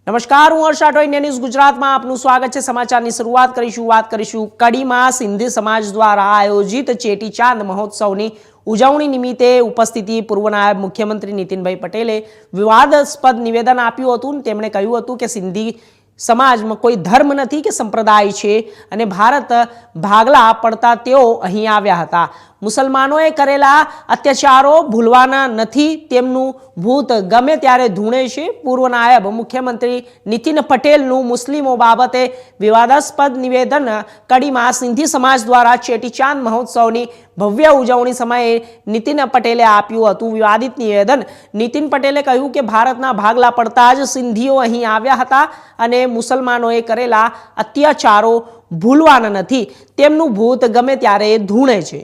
નમસ્કાર, હું હર્ષ Rathod, India news ગુજરાતમાં આપનું સ્વાગત છે। સમાચારની શરૂઆત કરીશું કડીમાં સિંધી સમાજ દ્વારા આયોજિત ચેટીચાંદ મહોત્સવની ઉજવણી નિમિત્તે ઉપસ્થિતિ પૂર્વ નાયબ મુખ્યમંત્રી નીતિનભાઈ પટેલે વિવાદાસ્પદ નિવેદન આપ્યું હતું। તેમણે કહ્યું હતું કે સિંધી સમાજમાં કોઈ ધર્મ નથી કે સંપ્રદાય છે અને ભારત ભાગલા પડતા તેઓ અહીં આવ્યા હતા। મુસલમાનોએ કરેલા અત્યાચારો ભૂલવાના નથી, તેમનું ભૂત ગમે ત્યારે ધૂણે છે। પૂર્વ નાયબ મુખ્યમંત્રી નીતિન પટેલનું મુસ્લિમો બાબતે વિવાદાસ્પદ નિવેદન કડીમાં સિંધી સમાજ દ્વારા ચેટીચાંદ મહોત્સવની ભવ્ય ઉજવણી સમયે નીતિન પટેલે આપ્યું હતું। વિવાદિત નિવેદન નીતિન પટેલે કહ્યું કે ભારતના ભાગલા પડતા જ સિંધીઓ અહીં આવ્યા હતા અને મુસલમાનોએ કરેલા અત્યાચારો ભૂલવાના નથી, તેમનું ભૂત ગમે ત્યારે ધૂણે છે।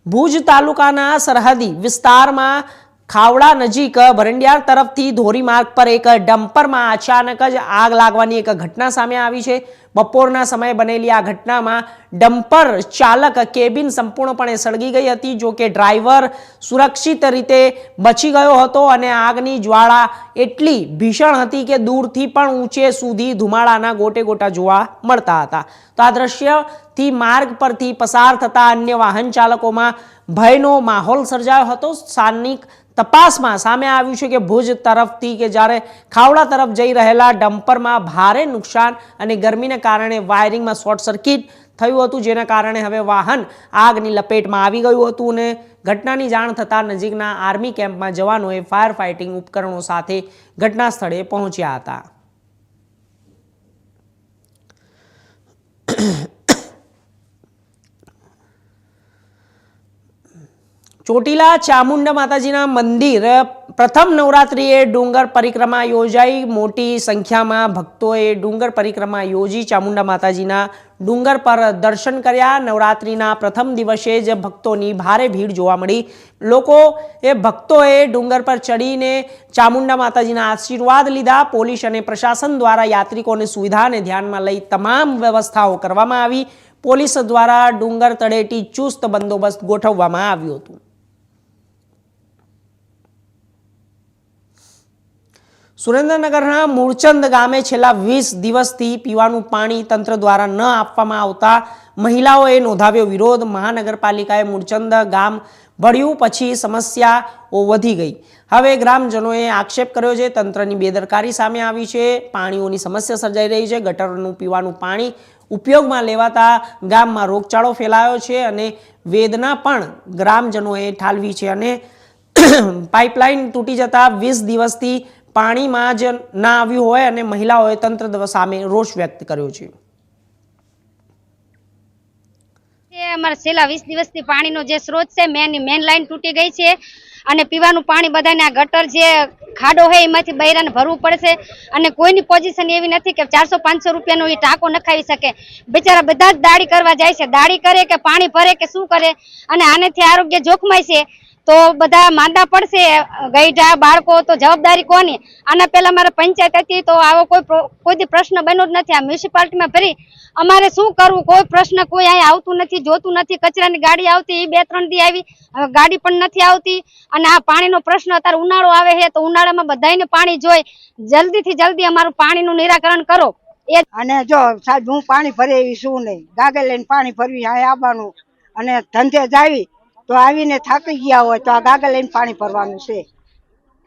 ભુજ તાલુકાના સરહદી વિસ્તારમાં ખાવડા નજીક ભરંડિયાર તરફથી ધોરીમાર્ગ પર એક ડમ્પરમાં અચાનક જ આગ લાગવાની એક ઘટના સામે આવી છે। બપોરના સમયે બનેલી આ ઘટનામાં ડમ્પર ચાલક કેબિન સંપૂર્ણપણે સળગી ગઈ હતી, જો કે ડ્રાઈવર સુરક્ષિત રીતે બચી ગયો હતો અને આગની જ્વાળા એટલી ભીષણ હતી કે દૂરથી પણ ઊંચે સુધી ધુમાડાના ગોટે ગોટા જોવા મળતા હતા। તો આ દ્રશ્યથી માર્ગ પરથી પસાર થતા અન્ય વાહન ચાલકોમાં ભયનો માહોલ સર્જાયો હતો। સ્થાનિક તપાસમાં સામે આવ્યું છે કે ભુજ તરફથી કે જ્યારે ખાવડા તરફ જઈ રહેલા ડમ્પરમાં ભારે નુકસાન અને ગરમીને કારણે વાયરિંગમાં શોર્ટ સર્કિટ થયું હતું, જેના કારણે હવે વાહન આગની લપેટમાં આવી ગયું હતું અને ઘટનાની જાણ થતાં નજીકના આર્મી કેમ્પમાં જવાનોએ ફાયર ફાઇટિંગ ઉપકરણો સાથે ઘટના સ્થળે પહોંચ્યા હતા। ચોટીલા ચામુંડા માતાજીના મંદિર પ્રથમ નવરાત્રિએ ડુંગર પરિક્રમા યોજાઈ। મોટી સંખ્યામાં ભક્તોએ ડુંગર પરિક્રમા યોજી ચામુંડા માતાજીના ડુંગર પર દર્શન કર્યા। નવરાત્રિના પ્રથમ દિવસે જ ભક્તોની ભારે ભીડ જોવા મળી। ભક્તોએ ડુંગર પર ચડીને ચામુંડા માતાજીના આશીર્વાદ લીધા। પોલીસ અને પ્રશાસન દ્વારા યાત્રિકોની સુવિધાને ધ્યાનમાં લઈ તમામ વ્યવસ્થાઓ કરવામાં આવી। પોલીસ દ્વારા ડુંગર તળેટી ચુસ્ત બંદોબસ્ત ગોઠવવામાં આવ્યું હતું। સુરેન્દ્રનગરના મૂળચંદ ગામે છેલ્લા 20 દિવસથી પીવાનું પાણી તંત્ર દ્વારા ન આપવામાં આવતા મહિલાઓએ નોંધાવ્યો વિરોધ। મહાનગરપાલિકાએ મૂળચંદ ગામ ભળ્યું પછી સમસ્યાઓ વધી ગઈ। હવે ગ્રામજનોએ આક્ષેપ કર્યો છે તંત્રની બેદરકારી સામે આવી છે। પાણીઓની સમસ્યા સર્જાઈ રહી છે। ગટરનું પીવાનું પાણી ઉપયોગમાં લેવાતા ગામમાં રોગચાળો ફેલાયો છે અને વેદના પણ ગ્રામજનોએ ઠાલવી છે અને પાઇપલાઇન તૂટી જતા 20 દિવસથી પાણીમાં જ ના આવ્યું હોય અને મહિલાઓએ તંત્ર સામે રોષ વ્યક્ત કર્યો છે। અમારા છેલ્લા 20 દિવસથી પાણીનો જે સ્ત્રોત છે મેન લાઈન તૂટી ગઈ છે અને પીવાનું પાણી બધાને આ ગટર જે ખાડો છે એમાંથી બૈરાને ભરવું પડશે અને કોઈની પોઝિશન એવી નથી કે 400-500 રૂપિયાનો એ ટાંકો નખાવી શકે। બિચારા બધા જ દાડી કરવા જાય છે, દાડી કરે કે પાણી ભરે કે શું કરે અને આનેથી આરોગ્ય જોખમાય છે તો બધા માંદા પડશે। ગઈઢા બાળકો તો જવાબદારી કોની? આના પહેલા મારે પંચાયત હતી તો આવો કોઈ પ્રશ્ન બન્યો જ નથી। આ મ્યુનિસિપાલિટીમાં ફરી અમારે શું કરવું? કોઈ પ્રશ્ન કોઈ અહીં આવતું નથી, જોતું નથી। કચરાની ગાડી આવતી એ 2-3 દી આવી, હવે ગાડી પણ નથી આવતી અને આ પાણીનો પ્રશ્ન અત્યારે ઉનાળો આવે છે તો ઉનાળામાં બધાને પાણી જોઈ। જલ્દીથી જલ્દી અમારું પાણીનું નિરાકરણ કરો। અને જો સાહેબ હું પાણી ભરે એવી શું નહીં, ગાગર લઈને પાણી ભરવી અહીં આવવાનું અને ધંધે જાવી તો આવીને થાકી ગયા હોય તો આ ગાગર લઈને પાણી ભરવાનું છે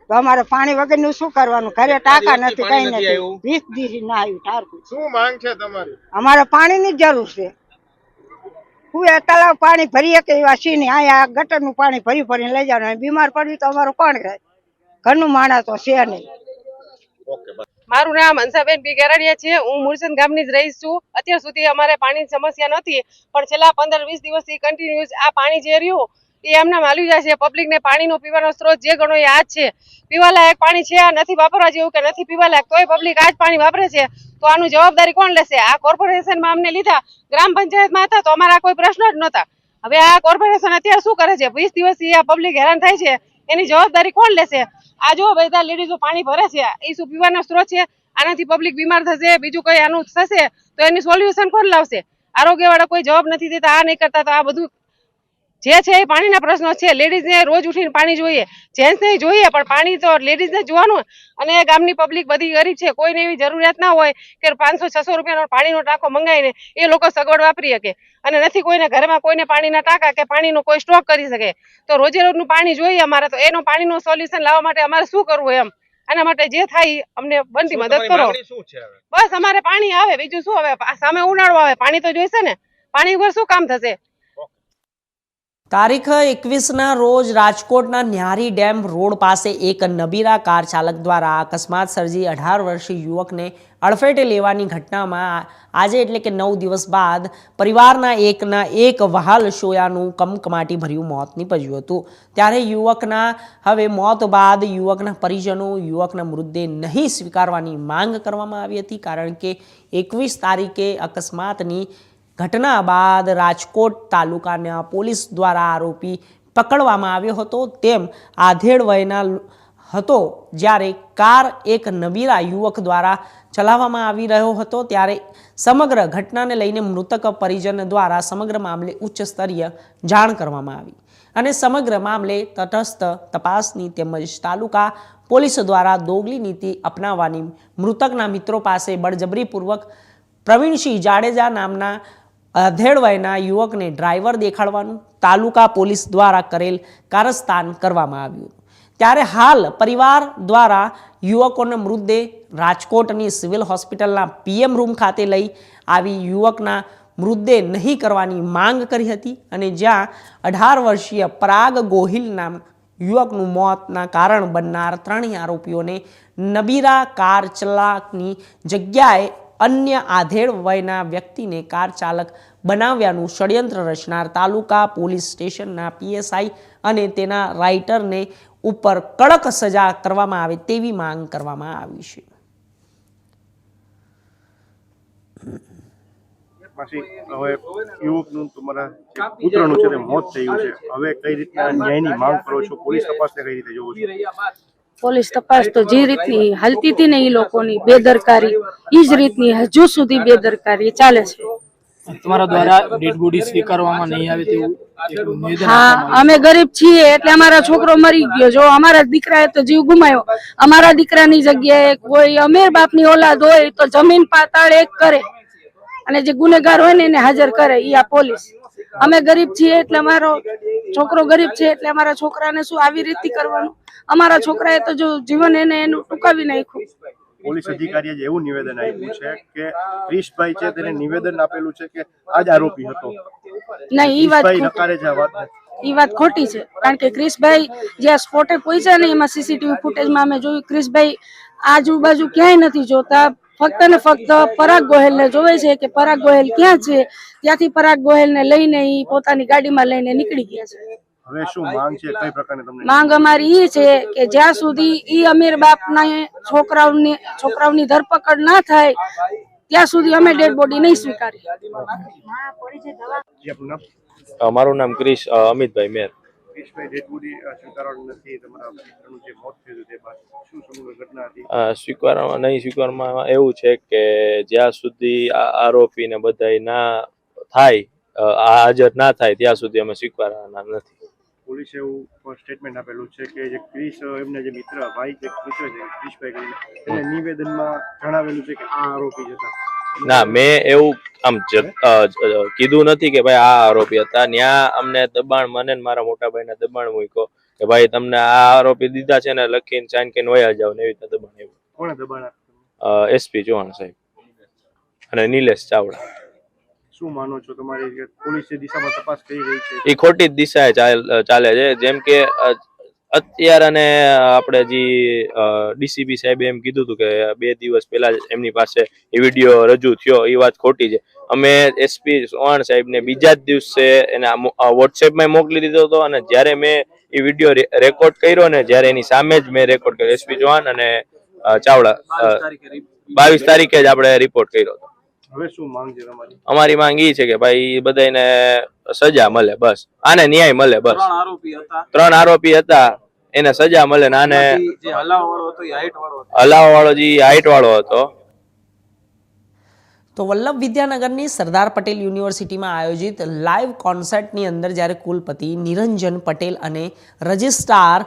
તો અમારે પાણી વગરનું શું કરવાનું? ઘરે ટાંકા નથી, કઈ નથી। 20 દિવસ ના આવ્યું ઠારકું। શું માંગ છે તમારી? અમારે પાણીની જ જરૂર છે। હું તલાવ પાણી ભરીએ કે એવા છીએ નહીં, અહીંયા ગટરનું પાણી ભરીને લઈ જવાનું। બીમાર પડવી તો અમારું કોણ રહે? ઘરનું માણસ તો છે નહીં। મારું નામ હંસાબેન પી ગેરડિયા છે। હું મૂળચંદ ગામની જ રહીશ છું। અત્યાર સુધી અમારે પાણીની સમસ્યા નથી, પણ છેલ્લા 15-20 દિવસથી કન્ટિન્યુઅસ આ પાણી જે રહ્યું એ એમના માલ્યું જાય છે। પબ્લિકને પાણીનો પીવાનો સ્ત્રોત જે ગણો એ આ જ છે। પીવાલાયક પાણી છે, આ નથી વાપરવા જેવું કે નથી પીવાલાયક, તોય પબ્લિક આ જ પાણી વાપરે છે તો આનું જવાબદારી કોણ લેશે? આ કોર્પોરેશનમાં અમને લીધા, ગ્રામ પંચાયતમાં હતા તો અમારા કોઈ પ્રશ્ન જ નહોતા। હવે આ કોર્પોરેશન અત્યારે શું કરે છે? 20 દિવસથી આ પબ્લિક હેરાન થાય છે, એની જવાબદારી કોણ લેશે? આ જો બધા લેડીઝો પાણી ભરે છે, એ શું પીવાનો સ્ત્રોત છે? આનાથી પબ્લિક બીમાર થશે, બીજું કઈ આનું થશે તો એની સોલ્યુશન કોણ લાવશે? આરોગ્ય વાળા કોઈ જવાબ નથી દેતા, આ નહીં કરતા તો આ બધું જે છે એ પાણીના પ્રશ્નો છે. લેડીઝને રોજ ઉઠીને પાણી જોઈએ, જેન્ટ્સને જોઈએ, પણ પાણી તો લેડીઝને જોવાનું. અને ગામની પબ્લિક બધી ગરીબ છે, કોઈને એવી જરૂરિયાત ના હોય કે 500-600 રૂપિયાનો પાણીનો ટાંકો મંગાવીને એ લોકો સગવડ વાપરી શકે, અને નથી કોઈને ઘરમાં કોઈને પાણીના ટાંકા કે પાણીનો કોઈ સ્ટોક કરી શકે. તો રોજે રોજનું પાણી જોઈએ અમારે, તો એનો પાણીનો સોલ્યુશન લાવવા માટે અમારે શું કરવું એમ, આના માટે જે થાય અમને બનતી મદદ કરો. બસ અમારે પાણી આવે, બીજું શું. હવે સામે ઉનાળો આવે, પાણી તો જોઈશે ને, પાણી વગર શું કામ થશે. તારીખ 21ના રોજ રાજકોટના ન્યારી ડેમ રોડ પાસે એક નબીરા કાર ચાલક દ્વારા અકસ્માત સર્જી 18 વર્ષીય યુવકને અડફેટે લેવાની ઘટનામાં આજે એટલે કે 9 દિવસ બાદ પરિવારના એક વહાલ શોયાનું કમકમાટી ભર્યું મોત નીપજ્યું હતું. ત્યારે યુવકના હવે મોત બાદ યુવકના પરિજનો યુવકના મૃતદેહ નહીં સ્વીકારવાની માંગ કરવામાં આવી હતી, કારણ કે 21 તારીખે અકસ્માતની ઘટના બાદ રાજકોટ તાલુકાના પોલીસ દ્વારા આરોપી પકડવામાં આવ્યો હતો. તેમ આધેડ વયના હતો, જ્યારે કાર એક નબીરા યુવક દ્વારા ચલાવવામાં આવી રહ્યો હતો. ત્યારે સમગ્ર ઘટનાને લઈને મૃતક પરિજન દ્વારા સમગ્ર મામલે ઉચ્ચ સ્તરીય જાણ કરવામાં આવી અને સમગ્ર મામલે તટસ્થ તપાસની તેમજ તાલુકા પોલીસ દ્વારા દોગલી નીતિ અપનાવવાની મૃતકના મિત્રો પાસે બળજબરીપૂર્વક પ્રવીણસિંહ જાડેજા નામના અધેડ વયના યુવકને ડ્રાઈવર દેખાડવાનું તાલુકા પોલીસ દ્વારા કરેલ કારસ્તાન કરવામાં આવ્યું. ત્યારે હાલ પરિવાર દ્વારા યુવકોનો મૃતદેહ રાજકોટની સિવિલ હોસ્પિટલના PM રૂમ ખાતે લઈ આવી યુવકના મૃતદેહ નહીં કરવાની માંગ કરી હતી, અને જ્યાં 18 વર્ષીય પરાગ ગોહિલ નામ યુવકનું મોતના કારણ બનનાર 3 આરોપીઓને નબીરા કાર ચાલકની જગ્યાએ અન્ય આધેડ વયના વ્યક્તિને કાર ચાલક બનાવ્યાનું ષડયંત્ર રચનાર તાલુકા પોલીસ સ્ટેશનના PSI અને તેના રાઇટરને ઉપર કડક સજા કરવામાં આવે તેવી માંગ કરવામાં આવી છે. પછી હવે યુવકનું તમારા પુત્રનું છે તે મોત થયું છે, હવે કઈ રીતના ન્યાયની માંગ કરો છો? પોલીસ તપાસને કઈ રીતે જોવો છો? પોલીસ તપાસ તો જે રીતની હાલતી હતી ને, એ લોકોની બેદરકારી એ જ રીતની હજુ સુધી બેદરકારી ચાલે છે. તમારા દ્વારા ડેડ બોડી સ્વીકારવામાં નહીં આવે તેવું નિવેદન હા, અમે ગરીબ છીએ એટલે અમારા છોકરો મરી ગયો. જો અમારા દીકરાએ તો જીવ ગુમાવ્યો, અમારા દીકરાની જગ્યાએ કોઈ અમીર બાપની ઓલાદ હોય તો જમીન પાતાળ એક કરે, અને જે ગુનેગાર હોય ને એને હાજર કરે, એ આ પોલીસ. અમે ગરીબ છીએ એટલે અમારો છોકરો ગરીબ છે એટલે અમારા છોકરાને શું આવી રીતે કરવાનું? અમારા છોકરાએ તો જો જીવન એનું ટૂંકાવી નાખ્યું. પોલીસ અધિકારીએ જે એવું નિવેદન આપ્યું છે કે ક્રિશભાઈ છે તેને નિવેદન આપેલું છે કે આ જ આરોપી હતો. નહીં, એ વાત ખોટી છે, કારણ કે ક્રિશભાઈ જ્યાં સ્પોટે પહોંચ્યા ને એમાં CCTV ફૂટેજમાં અમે જોયું, ક્રિશભાઈ આજુબાજુ ક્યાંય નથી જોતા, ફક્ત ને ફક્ત પરાગ ગોહેલને જોવે છે કે પરાગ ગોહેલ ક્યાં છે. ત્યાંથી પરાગ ગોહેલને લઈને એ પોતાની ગાડીમાં લઈને નીકળી ગયા છે. હવે શું માંગ છે? કઈ પ્રકારની તમને માંગ અમારી એ છે કે જ્યાં સુધી ઈ અમીર બાપના છોકરાઓની ધરપકડ ના થાય ત્યાં સુધી અમે ડેડ બોડી નહીં સ્વીકારીએ. મારું નામ ક્રિશ અમિતભાઈ મેર. ક્રિશભાઈ ડેડ બોડી સ્વીકારવાનું નથી, તમારા પુત્રનું જે મોત થયું તે બાદ શું સમગ્ર ઘટના હતી? સ્વીકારવામાં નહીં સ્વીકારવામાં એવું છે કે જ્યાં સુધી આ આરોપીને બધાય ના થાય, હાજર ના થાય ત્યાં સુધી અમે સ્વીકારવાના નથી. પોલીસે એવું સ્ટેટમેન્ટ આપેલું છે કે જે ક્રિશ એમના જે મિત્ર ભાઈ જે મિત્ર છે ક્રિશભાઈ કરીને તેને નિવેદનમાં જણાવેલું છે કે આ આરોપી હતા. ના, મેં એવું આમ કીધું નથી કે ભાઈ આ આરોપી હતા. ત્યાં અમને દબાણ, મને ને મારા મોટા ભાઈને દબાણ મૂક્યો કે ભાઈ તમને આ આરોપી દીધા છે ને લખીને સાઈન કરીને વયા જાવ ને, એવી રીતે દબાણ આવ્યું. કોણે દબાણ આપ્યું? SP ચૌહાણ સાહેબ અને નિલેશ ચાવડા. શું માનો છો તમારી પોલીસ જે દિશામાં તપાસ કરી રહી છે એ ખોટી જ દિશાએ ચાલે છે? જેમ કે અત્યારે અને આપણે જે DCP સાહેબે એમ કીધું હતું કે 2 દિવસ પહેલા એમની પાસે એ વિડીયો રજૂ થયો, એ વાત ખોટી છે. અમે SP ચૌહાણ સાહેબને બીજા જ દિવસે એને WhatsAppમાં મોકલી દીધો હતો, અને જ્યારે મેં એ વિડીયો રેકોર્ડ કર્યો ને, જ્યારે એની સામે જ મેં રેકોર્ડ કર્યો, SP ચૌહાણ અને ચાવડા 22 તારીખે જ આપણે રિપોર્ટ કર્યો હતો. હવે શું માંગ છે તમારી? અમારી માંગ એ છે કે ભાઈ બધાને સજા મળે, બસ આને ન્યાય મળે, બસ. 3 આરોપી હતા એને સજા મળે ને આને હલાવવા વાળો જે હાઈટ વાળો હતો. તો વલ્લભ વિદ્યાનગરની સરદાર પટેલ યુનિવર્સિટીમાં આયોજિત લાઈવ કોન્સર્ટની અંદર જ્યારે કુલપતિ નિરંજન પટેલ અને રજિસ્ટ્રાર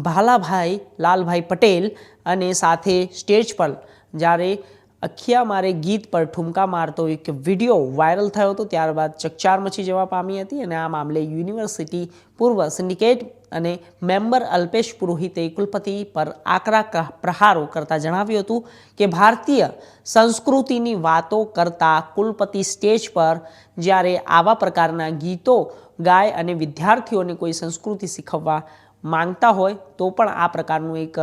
ભાલાભાઈ લાલભાઈ પટેલ અને સાથે સ્ટેજ પર જ્યારે અખિયા મારે ગીત પર ઠુમકા મારતો એક વિડીયો વાયરલ થયો હતો, ત્યારબાદ ચકચાર મચી જવા પામી હતી અને આ મામલે યુનિવર્સિટી પૂર્વ સિન્ડિકેટ અને મેમ્બર અલ્પેશ પુરોહિતે કુલપતિ પર આકરા પ્રહારો કરતા જણાવ્યું હતું કે ભારતીય સંસ્કૃતિની વાતો કરતા કુલપતિ સ્ટેજ પર જ્યારે આવા પ્રકારના ગીતો ગાય અને વિદ્યાર્થીઓને કોઈ સંસ્કૃતિ શીખવવા માંગતા હોય તો પણ આ પ્રકારનું એક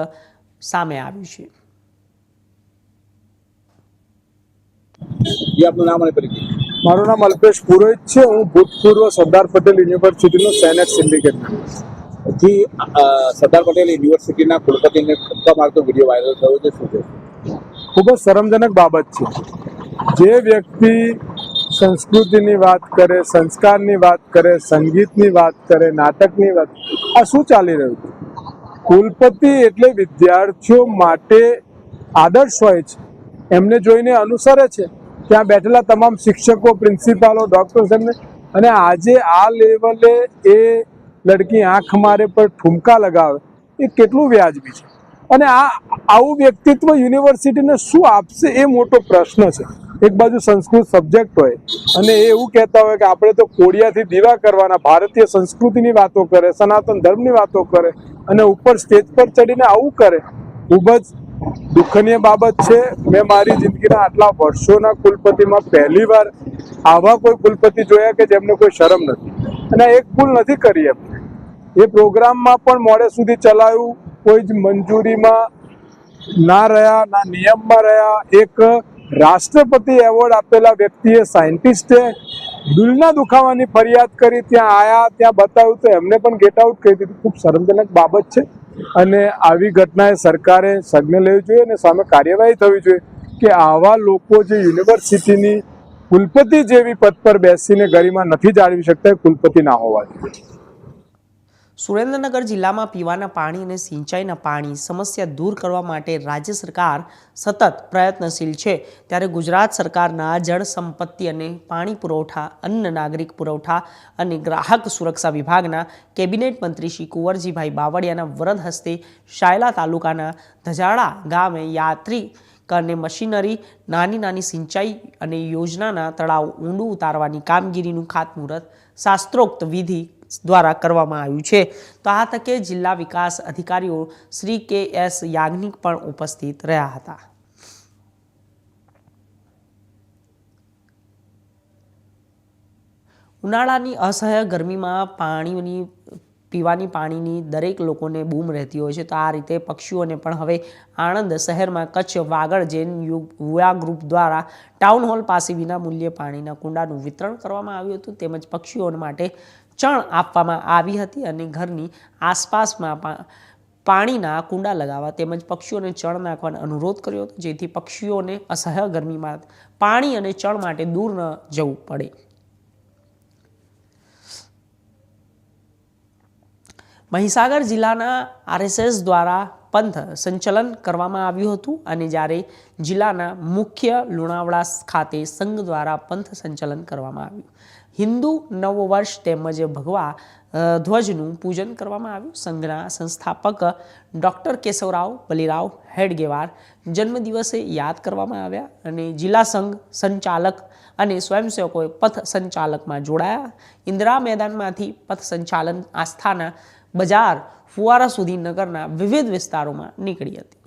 સામે આવ્યું છે. આપનું નામ અને પરિચય? મારું નામ અલ્પેશ પુરોહિત છે. હું ભૂતપૂર્વ સરદાર પટેલ યુનિવર્સિટીનો સેનેટ સિન્ડિકેટ જી. સરદાર પટેલ યુનિવર્સિટીના કુલપતિને ઠપકા મારતો વિડીયો વાયરલ થયો છે, શું છે? ખૂબ જ શરમજનક બાબત છે. જે વ્યક્તિ સંસ્કૃતિની વાત કરે, સંસ્કારની વાત કરે, સંગીતની વાત કરે, નાટકની વાત, આ શું ચાલી રહ્યું છે? કુલપતિ એટલે વિદ્યાર્થીઓ માટે આદર્શ હોય છે, એમને જોઈને અનુસરે છે. ત્યાં બેઠેલા તમામ શિક્ષકો, પ્રિન્સિપાલો, ડોક્ટર્સ એમને, અને આજે આ લેવલે એ લડકી આંખ મારે પર ઠુમકા લગાવે એ કેટલું વ્યાજબી છે? અને આવું વ્યક્તિત્વ યુનિવર્સિટીને શું આપશે એ મોટો પ્રશ્ન છે. એક બાજુ સંસ્કૃત સબ્જેક્ટ હોય અને એ એવું કહેતા હોય કે આપણે તો કોડિયાથી દીવા કરવાના, ભારતીય સંસ્કૃતિની વાતો કરે, સનાતન ધર્મની વાતો કરે, અને ઉપર સ્ટેજ પર ચડીને આવું કરે. ખૂબ જ દુઃખનીય બાબત છે. મેં મારી જિંદગીના આટલા વર્ષોના કુલપતિમાં પહેલીવાર આવા કોઈ કુલપતિ જોયા કે જેમને કોઈ શરમ નથી, અને એક ભૂલ નથી કરી એમને. એ પ્રોગ્રામમાં પણ મોડે સુધી ચલાવ્યું, કોઈ જ મંજૂરીમાં ના રહ્યા, ના નિયમમાં રહ્યા. એક રાષ્ટ્રપતિ એવોર્ડ આપેલા વ્યક્તિએ, સાયન્ટિસ્ટે દિલના દુખાવાની ફરિયાદ કરી, ત્યાં આયા, ત્યાં બતાવ્યું તો એમને પણ ગેટ આઉટ કરી દીધું. ખૂબ શરમજનક બાબત છે. અને આવી ઘટનાએ સરકારે સંજ્ઞા લેવી જોઈએ અને સામે કાર્યવાહી થવી જોઈએ કે આવા લોકો જે યુનિવર્સિટીની કુલપતિ જેવી પદ પર બેસીને ગરિમા નથી જાળવી શકતા, કુલપતિ ના હોવા જોઈએ. સુરેન્દ્રનગર જિલ્લામાં પીવાના પાણી અને સિંચાઈના પાણી સમસ્યા દૂર કરવા માટે રાજ્ય સરકાર સતત પ્રયત્નશીલ છે. ત્યારે ગુજરાત સરકારના જળ સંપત્તિ અને પાણી પુરવઠા, અન્ન નાગરિક પુરવઠા અને ગ્રાહક સુરક્ષા વિભાગના કેબિનેટ મંત્રી શ્રી કુંવરજીભાઈ બાવળિયાના વરદ હસ્તે શાયલા તાલુકાના ધજાડા ગામે યાત્રિક અને મશીનરી, નાની સિંચાઈ અને યોજનાના તળાવ ઊંડું ઉતારવાની કામગીરીનું ખાતમુહૂર્ત શાસ્ત્રોક્ત વિધિ દ્વારા કરવામાં આવ્યું છે. તો આ તકે જિલ્લા વિકાસ અધિકારીઓ શ્રી કે.એસ. યાજ્ઞિક પણ ઉપસ્થિત રહ્યા હતા. ઉનાળાની અસહ્ય ગરમીમાં પીવાની પાણીની દરેક લોકોને બૂમ રહેતી હોય છે. તો આ રીતે પક્ષીઓને પણ હવે આણંદ શહેરમાં કચ્છ વાગડ જૈન યુવા ગ્રુપ દ્વારા ટાઉન હોલ પાસે વિના મૂલ્યે પાણીના કુંડાનું વિતરણ કરવામાં આવ્યું હતું, તેમજ પક્ષીઓ માટે ચણ આપવામાં આવી હતી અને ઘરની આસપાસમાં પાણીના કુંડા લગાવવા તેમજ પક્ષીઓને ચણ નાખવાનો અનુરોધ કર્યો હતો, જેથી પક્ષીઓને અસહ્ય ગરમીમાં પાણી અને ચણ માટે દૂર ન જવું પડે. મહીસાગર જિલ્લાના RSS દ્વારા પંથ સંચલન કરવામાં આવ્યું હતું અને જ્યારે જિલ્લાના મુખ્ય લુણાવાડા ખાતે સંઘ દ્વારા પંથ સંચલન કરવામાં આવ્યું. હિન્દુ નવ વર્ષ તેમજ ભગવા ધ્વજનું પૂજન કરવામાં આવ્યું. સંઘના સંસ્થાપક ડૉક્ટર કેશવરાવ બલિરાવ હેડગેવાર જન્મદિવસે યાદ કરવામાં આવ્યા અને જિલ્લા સંઘ સંચાલક અને સ્વયંસેવકોએ પથ સંચાલકમાં જોડાયા. ઇન્દિરા મેદાનમાંથી પથ સંચાલન આસ્થાના બજાર ફુવારા સુધી નગરના વિવિધ વિસ્તારોમાં નીકળી હતી.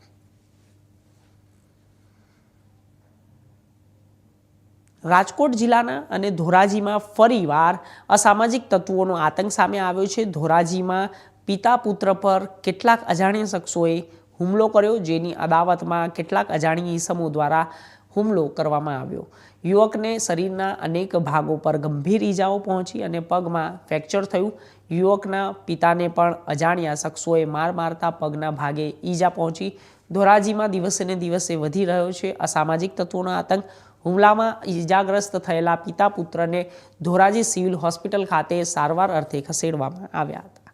રાજકોટ જિલ્લાના અને ધોરાજીમાં ફરીવાર અસામાજિક તત્વોનો આતંક સામે આવ્યો છે. ધોરાજીમાં પિતા પુત્ર પર કેટલાક અજાણ્યા શખ્સોએ હુમલો કર્યો, જેની અદાવતમાં કેટલાક અજાણ્યા ઈસમો દ્વારા હુમલો કરવામાં આવ્યો. યુવકને શરીરના અનેક ભાગો પર ગંભીર ઈજાઓ પહોંચી અને પગમાં ફ્રેક્ચર થયું. યુવકના પિતાને પણ અજાણ્યા શખ્સોએ મારતા પગના ભાગે ઈજા પહોંચી. ધોરાજીમાં દિવસે ને દિવસે વધી રહ્યો છે અસામાજિક તત્વોનો આતંક. હુમલામાં ઈજાગ્રસ્ત થયેલા પિતા પુત્રને ધોરાજી સિવિલ હોસ્પિટલ ખાતે સારવાર અર્થે ખસેડવામાં આવ્યા હતા.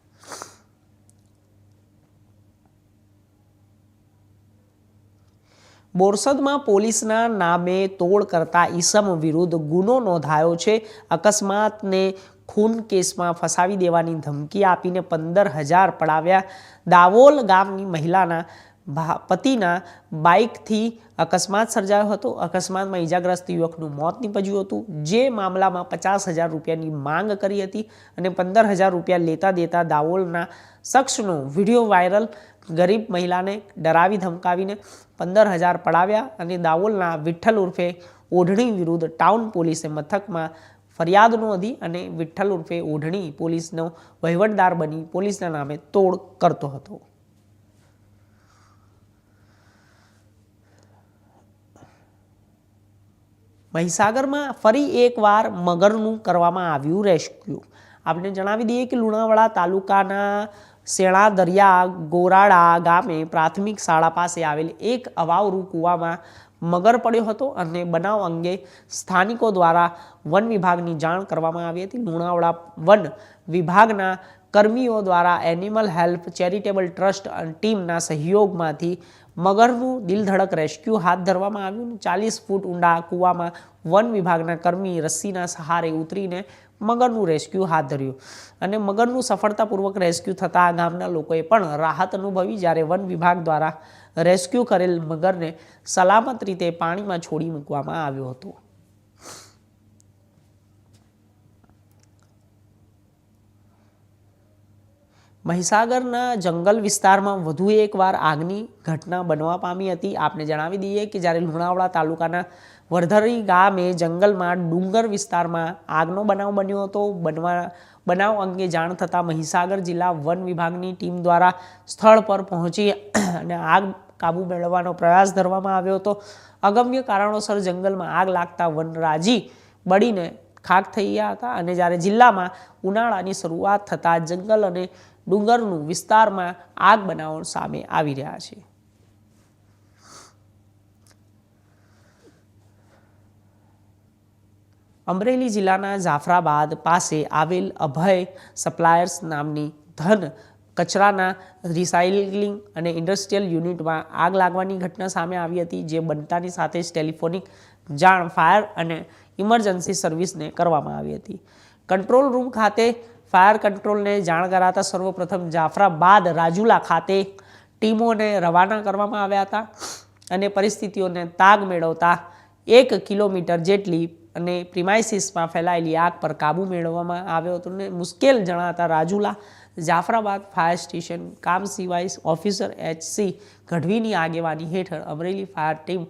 બોરસદમાં પોલીસના નામે તોડ કરતા ઈસમ વિરુદ્ધ ગુનો નોંધાયો છે. અકસ્માતને ખૂન કેસમાં ફસાવી દેવાની ધમકી આપીને 15,000 પડાવ્યા. દાવોલ ગામની મહિલાના પતિના બાઇકથી અકસ્માત સર્જાયો હતો. અકસ્માતમાં ઈજાગ્રસ્ત યુવકનું મોત નીપજ્યું હતું. જે મામલામાં 50,000 રૂપિયાની માંગ કરી હતી અને 15,000 રૂપિયા લેતા દેતા દાવોલના શખ્સનો વિડીયો વાયરલ. ગરીબ મહિલાને ડરાવી ધમકાવીને 15,000 પડાવ્યા અને દાવોલના વિઠ્ઠલ ઉર્ફે ઓઢણી વિરુદ્ધ ટાઉન પોલીસે મથકમાં ફરિયાદ નોંધી અને વિઠ્ઠલ ઉર્ફે ઓઢણી પોલીસનો વહીવટદાર બની પોલીસના નામે તોડ કરતો હતો. મહીસાગરમાં ફરી એકવાર મગરનું કરવામાં આવ્યું રેસ્ક્યુ. આપણે જણાવી દઈએ કે લુણાવાડા તાલુકાના શેણા દરિયા ગોરાડા ગામે પ્રાથમિક શાળા પાસે આવેલ એક અવાવરૂ કૂવામાં મગર પડ્યો હતો અને બનાવ અંગે સ્થાનિકો દ્વારા વન વિભાગની જાણ કરવામાં આવી હતી. લુણાવાડા વન વિભાગના કર્મીઓ દ્વારા એનિમલ હેલ્પ ચેરિટેબલ ટ્રસ્ટ અને ટીમના સહયોગમાંથી મગરનું દિલધડક રેસ્ક્યુ હાથ ધરવામાં આવ્યું. 40 ફૂટ ઊંડા કૂવામાં વન વિભાગના કર્મી રસ્સીના સહારે ઉતરીને મગરનું રેસ્ક્યુ હાથ ધર્યું અને મગરનું સફળતાપૂર્વક રેસ્ક્યુ થતાં ગામના લોકોએ પણ રાહત અનુભવી. જ્યારે વન વિભાગ દ્વારા રેસ્ક્યુ કરેલ મગરને સલામત રીતે પાણીમાં છોડી મૂકવામાં આવ્યો હતો. મહીસાગરના જંગલ વિસ્તારમાં વધુ એકવાર આગની ઘટના બનવા પામી હતી. આપને જણાવી દઈએ કે જ્યારે લુણાવાડા તાલુકાના વરધરી ગામે જંગલમાં ડુંગર વિસ્તારમાં આગનો બનાવ બન્યો હતો. બનાવ અંગે જાણ થતાં મહીસાગર જિલ્લા વન વિભાગની ટીમ દ્વારા સ્થળ પર પહોંચી અને આગ કાબૂ મેળવવાનો પ્રયાસ ધરવામાં આવ્યો હતો. અગમ્ય કારણોસર જંગલમાં આગ લાગતા વનરાજી બળીને ખાખ થઈ ગયા હતા અને જ્યારે જિલ્લામાં ઉનાળાની શરૂઆત થતાં જંગલ અને ડુંગરનું વિસ્તારમાં આગ બનાવો સામે આવી રહ્યા છે. અમરેલી જિલ્લાના જાફરાબાદ પાસે આવેલ અભય સપ્લાયર્સ નામની ધન કચરાના રિસાયકલિંગ અને ઇન્ડસ્ટ્રીયલ યુનિટમાં આગ લાગવાની ઘટના સામે આવી હતી. જે બનતાની સાથે જ ટેલિફોનિક જાણ ફાયર અને ઇમરજન્સી સર્વિસને કરવામાં આવી હતી. કંટ્રોલ રૂમ ખાતે ફાયર કંટ્રોલને જાણ કરાતા સર્વપ્રથમ જાફરાબાદ રાજુલા ખાતે ટીમોને રવાના કરવામાં આવ્યા હતા અને પરિસ્થિતિઓને તાગ મેળવતા 1 કિલોમીટર જેટલી અને પ્રિમાઇસીસમાં ફેલાયેલી આગ પર કાબૂ મેળવવામાં આવ્યો હતો. અને મુશ્કેલ જણાતા રાજુલા જાફરાબાદ ફાયર સ્ટેશન કામ સિવાય ઓફિસર HC ગઢવીની આગેવાની હેઠળ Amreli fire team,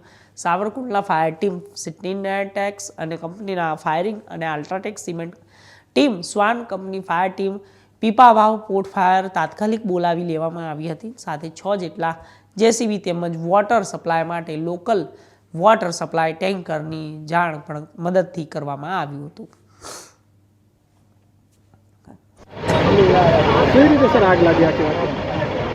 Savarkundla fire team, સિટીનેટેક્સ અને કંપનીના ફાયરિંગ અને UltraTech cement team, Swan company fire team, Pipavav port fire તાત્કાલિક બોલાવી લેવામાં આવી હતી. સાથે 6 જેટલા JCB તેમજ વોટર સપ્લાય માટે લોકલ વોટર સપ્લાય ટેન્કરની જાણ પણ મદદથી કરવામાં આવ્યું હતું.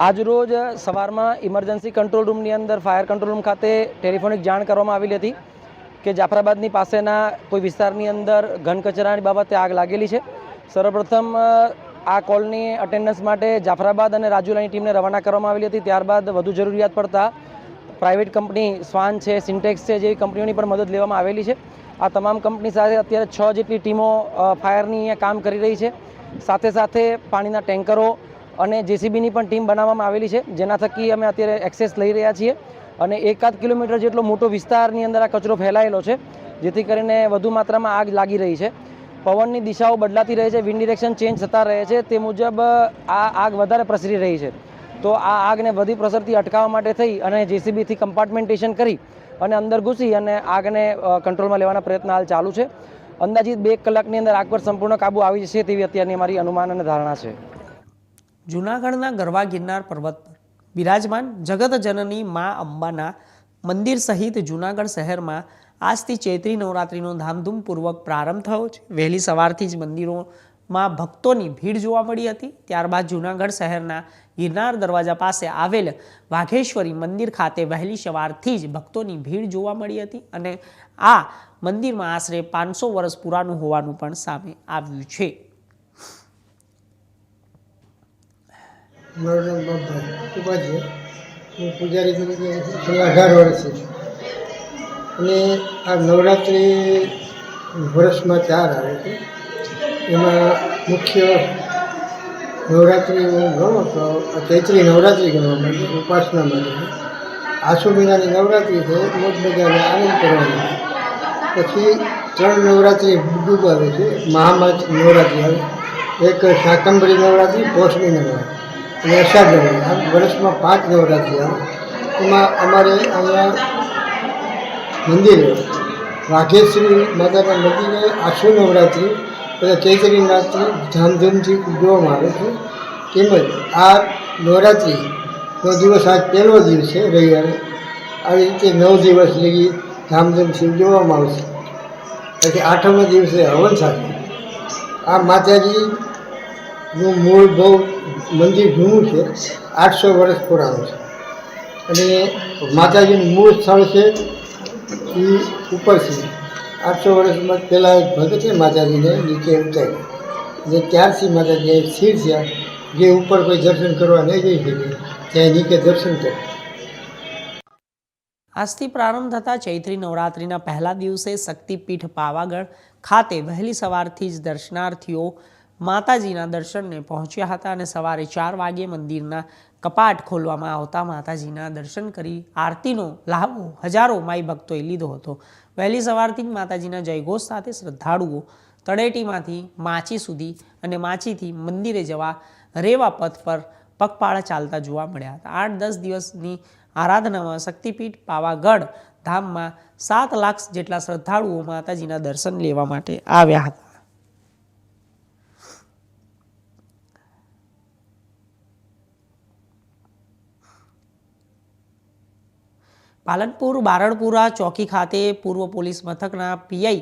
આજરોજ સવારમાં ઇમરજન્સી કંટ્રોલ રૂમની અંદર ફાયર કંટ્રોલ રૂમ ખાતે ટેલિફોનિક જાણ કરવામાં આવેલી હતી કે જાફરાબાદની પાસેના કોઈ વિસ્તારની અંદર ઘન કચરાની બાબતે આગ લાગેલી છે. સર્વપ્રથમ આ કોલની અટેન્ડન્સ માટે જાફરાબાદ અને રાજુલાની ટીમને રવાના કરવામાં આવેલી હતી. ત્યારબાદ વધુ જરૂરિયાત પડતા પ્રાઇવેટ કંપની સ્વાન છે, સિન્ટેક્સ છે જેવી કંપનીઓની પણ મદદ લેવામાં આવેલી છે. આ તમામ કંપની સાથે અત્યારે 6 જેટલી ટીમો ફાયરની અહીંયા કામ કરી રહી છે. સાથે સાથે પાણીના ટેન્કરો અને JCBની પણ ટીમ બનાવવામાં આવેલી છે, જેના થકી અમે અત્યારે એક્સેસ લઈ રહ્યા છીએ અને 1-1.5 કિલોમીટર જેટલો મોટો વિસ્તારની અંદર આ કચરો ફેલાયેલો છે, જેથી કરીને વધુ માત્રામાં આગ લાગી રહી છે. પવનની દિશાઓ બદલાતી રહે છે, વિન્ડ ડિરેક્શન ચેન્જ થતા રહે છે, તે મુજબ આ આગ વધારે પ્રસરી રહી છે. તો આ આગને વધી પ્રસરતી અટકાવવા માટે થઈ અને JCBથી કમ્પાર્ટમેન્ટેશન કરી અને અંદર ઘૂસી અને આગને કંટ્રોલમાં લેવાના પ્રયત્ન હાલ ચાલુ છે. અંદાજિત 2 કલાકની અંદર આગ પર સંપૂર્ણ કાબુ આવી જશે તેવી અત્યારની અમારી અનુમાન અને ધારણા છે. જૂનાગઢના ગરવા ગિરનાર પર્વત પર બિરાજમાન જગત જનની મા અંબાના મંદિર સહિત જૂનાગઢ શહેરમાં આજથી ચૈત્રી નવરાત્રિનો ધામધૂમપૂર્વક પ્રારંભ થયો છે. વહેલી સવારથી જ મંદિરોમાં ભક્તોની ભીડ જોવા મળી હતી. ત્યારબાદ જૂનાગઢ શહેરના ગિરનાર દરવાજા પાસે આવેલ વાઘેશ્વરી મંદિર ખાતે વહેલી સવારથી જ ભક્તોની ભીડ જોવા મળી હતી અને આ મંદિરમાં આશરે 500 વર્ષ પુરાનું હોવાનું પણ સામે આવ્યું છે. મારું નામ બાપભાઈ ઉપાધ્યાય, હું પૂજારી તરીકે છેલ્લા 18 વર્ષથી અને આ નવરાત્રિ વર્ષમાં 4 આવે છે. એમાં મુખ્ય નવરાત્રિ ગણો તો ચૈત્રી નવરાત્રિ ગણવામાં આવે છે, ઉપાસના માટે છે. આસો મહિનાની નવરાત્રિ છે, મોજ મજાને આનંદ કરવાનો છે. પછી 3 નવરાત્રિ ડૂબ આવે છે, નવરાત્રિ આવે, એક શાકંભરી નવરાત્રિ, પોષણી નવરાત્રિ અને અષાઢ નવરાત્રિ. આમ વર્ષમાં 5 નવરાત્રિ આવે. એમાં અમારે અહીંયા મંદિરે વાઘેશ્વરી માતાના મંદિરે આસો નવરાત્રિ તથા ચૈત્રી નવરાત્રિ ધામધૂમથી ઉજવવામાં આવે છે. તેમજ આ નવરાત્રિનો દિવસ આજ પહેલો દિવસ છે, રવિવારે. આવી રીતે 9 દિવસ લગી ધામધૂમથી ઉજવવામાં આવશે. પછી 8મા દિવસે હવન સાથે. આ માતાજીનું મૂળ બહુ મંદિર જૂનું છે, 800 વર્ષ પુરાણું છે. અને માતાજીનું મૂળ સ્થળ છે એ ઉપરથી 800 વર્ષમાં પહેલાં એક ભગત છે, માતાજીને નીચે ઉતાર્યા અને ત્યારથી માતાજી સ્થિર થયા. જે ઉપર કોઈ દર્શન કરવા નહીં જઈ શકે ત્યાં નીચે દર્શન કરે. આજથી પ્રારંભ થતા ચૈત્રી નવરાત્રિના પહેલા દિવસે શક્તિપીઠ પાવાગઢ ખાતે વહેલી સવારથી જ દર્શનાર્થીઓ માતાજીના દર્શનને પહોંચ્યા હતા અને સવારે 4 વાગ્યે મંદિરના કપાટ ખોલવામાં આવતા માતાજીના દર્શન કરી આરતીનો લાભો હજારો માઈ ભક્તોએ લીધો હતો. વહેલી સવારથી જ માતાજીના જયઘોષ સાથે શ્રદ્ધાળુઓ તળેટીમાંથી માચી સુધી અને માચીથી મંદિરે જવા રેવા પથ પર પગપાળા ચાલતા જોવા મળ્યા હતા. 8-10 દિવસની આરાધનામાં શક્તિપીઠ પાવાગઢ ધામમાં 7 લાખ જેટલા શ્રદ્ધાળુઓ માતાજીના દર્શન લેવા માટે આવ્યા હતા. પાલનપુર બારડપુરા ચોકી ખાતે પૂર્વ પોલીસ મથકના પીઆઈ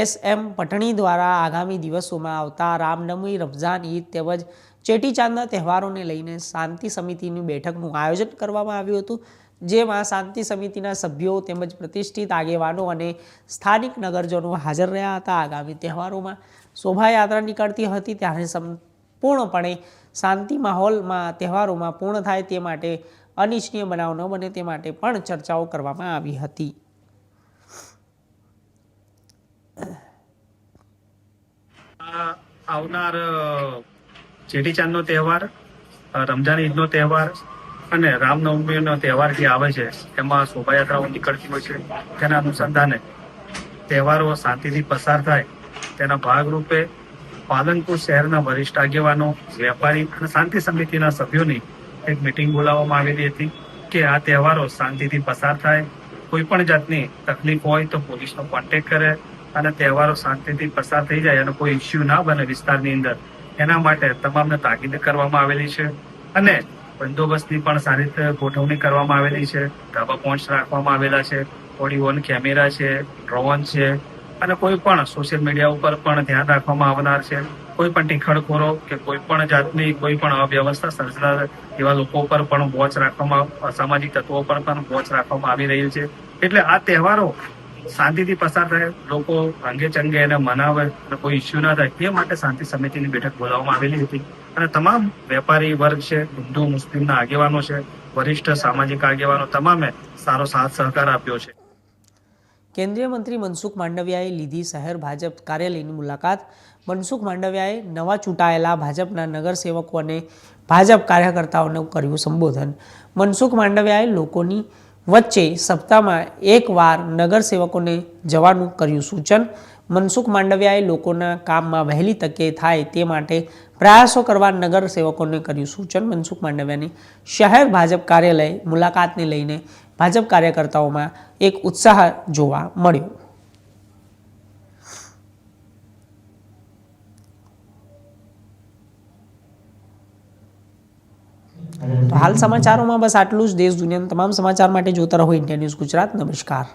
SM પટણી દ્વારા આગામી દિવસોમાં આવતા રામનવમી, રમઝાન ઈદ તેમજ ચેટીચાંદના તહેવારોને લઈને શાંતિ સમિતિની બેઠકનું આયોજન કરવામાં આવ્યું હતું. જેમાં શાંતિ સમિતિના સભ્યો તેમજ પ્રતિષ્ઠિત આગેવાનો અને સ્થાનિક નગરજનો હાજર રહ્યા હતા. આગામી તહેવારોમાં શોભાયાત્રા નીકળતી હતી ત્યારે સંપૂર્ણપણે શાંતિ માહોલમાં તહેવારોમાં પૂર્ણ થાય તે માટે અનિચ્છનીય બનાવ ન બને તે માટે પણ ચર્ચાઓ કરવામાં આવી હતી. આવનાર ચેટીચાંદનો તહેવાર, રમઝાન ઈદનો તહેવાર અને રામનવમીનો તહેવાર જે આવે છે એમાં શોભાયાત્રાઓ નીકળતી હોય છે. તેના અનુસંધાને તહેવારો શાંતિથી પસાર થાય તેના ભાગરૂપે પાલનપુર શહેરના વરિષ્ઠ આગેવાનો, વેપારી અને શાંતિ સમિતિના સભ્યોની એક મિટિંગ બોલાવવામાં આવેલી હતી કે આ તહેવારો શાંતિથી પસાર થાય. કોઈ પણ જાતની તકલીફ હોય તો પોલીસનો કોન્ટેક્ટ કરે અને તહેવારો શાંતિથી પસાર થઈ જાય અને કોઈ ઇસ્યુ ના બને વિસ્તારની અંદર, એના માટે તમામને તાકીદ કરવામાં આવેલી છે. અને બંદોબસ્તની પણ સારી રીતે ગોઠવણી કરવામાં આવેલી છે. ધાબા પોઈન્ટ્સ રાખવામાં આવેલા છે, બોડી વોર્ન કેમેરા છે, ડ્રોન છે અને કોઈ પણ સોશિયલ મીડિયા ઉપર પણ ધ્યાન રાખવામાં આવનાર છે. કોઈ પણ ટીખળખોરો કે કોઈ પણ જાતની કોઈ પણ અવ્યવસ્થા સર્જાનાર એવા લોકો પર પણ વોચ રાખવામાં, અસામાજિક તત્વો પર પણ વોચ રાખવામાં આવી રહી છે. એટલે આ તહેવારો શાંતિથી પસાર થાય, લોકો અંગે ચંગે એને મનાવે અને કોઈ ઇસ્યુ ના થાય એ માટે શાંતિ સમિતિની બેઠક બોલાવવામાં આવેલી હતી. અને તમામ વેપારી વર્ગ છે, હિન્દુ મુસ્લિમના આગેવાનો છે, વરિષ્ઠ સામાજિક આગેવાનો તમામે સારો સાથ સહકાર આપ્યો છે. કેન્દ્રીય મંત્રી મનસુખ માંડવિયાએ લીધી શહેર ભાજપ કાર્યાલયની મુલાકાત. મનસુખ માંડવિયાએ નવા ચૂંટાયેલા ભાજપના નગરસેવકો અને ભાજપ કાર્યકર્તાઓનું કર્યું સંબોધન. મનસુખ માંડવિયાએ લોકોની વચ્ચે સપ્તાહમાં 1 વાર નગરસેવકોને જવાનું કર્યું સૂચન. મનસુખ માંડવિયાએ લોકોના કામમાં વહેલી તકે થાય તે માટે પ્રયાસો કરવા નગરસેવકોને કર્યું સૂચન. મનસુખ માંડવિયાની શહેર ભાજપ કાર્યાલય મુલાકાતને લઈને ભાજપ કાર્યકર્તાઓમાં એક ઉત્સાહ જોવા મળ્યો. તો હાલ સમાચારોમાં બસ આટલું જ. દેશ દુનિયાના તમામ સમાચાર માટે જોતા રહો ઇન્ડિયા ન્યૂઝ ગુજરાત. નમસ્કાર.